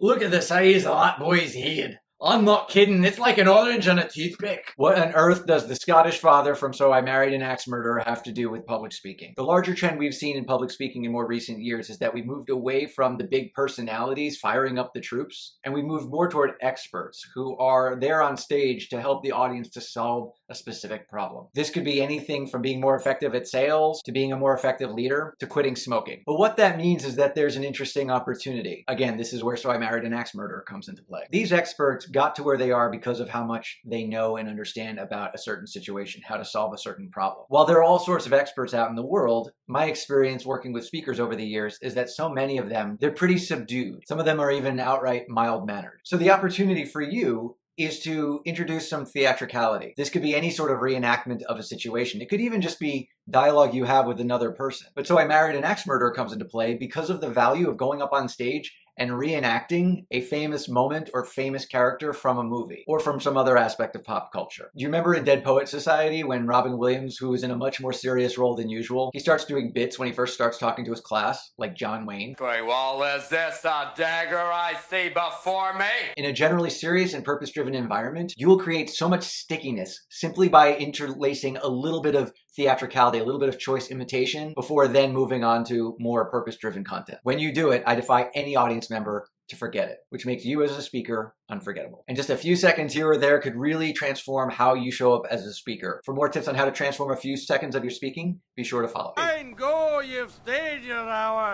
Look at the size of that boy's head. I'm not kidding, it's like an orange on a toothpick. What on earth does the Scottish father from So I Married an Axe Murderer have to do with public speaking? The larger trend we've seen in public speaking in more recent years is that we moved away from the big personalities firing up the troops, and we moved more toward experts who are there on stage to help the audience to solve a specific problem. This could be anything from being more effective at sales, to being a more effective leader, to quitting smoking. But what that means is that there's an interesting opportunity. Again, this is where So I Married an Axe Murderer comes into play. These experts got to where they are because of how much they know and understand about a certain situation, how to solve a certain problem. While there are all sorts of experts out in the world, my experience working with speakers over the years is that so many of them, they're pretty subdued. Some of them are even outright mild-mannered. So the opportunity for you is to introduce some theatricality. This could be any sort of reenactment of a situation. It could even just be dialogue you have with another person. But So I Married an Axe Murderer comes into play because of the value of going up on stage and reenacting a famous moment or famous character from a movie or from some other aspect of pop culture. Do you remember in Dead Poets Society when Robin Williams, who is in a much more serious role than usual, he starts doing bits when he first starts talking to his class, like John Wayne? Well, is this a dagger I see before me? In a generally serious and purpose-driven environment, you will create so much stickiness simply by interlacing a little bit of theatricality, a little bit of choice imitation, before then moving on to more purpose-driven content. When you do it, I defy any audience member to forget it, which makes you as a speaker unforgettable. And just a few seconds here or there could really transform how you show up as a speaker. For more tips on how to transform a few seconds of your speaking, be sure to follow. Go, you've stayed your hour.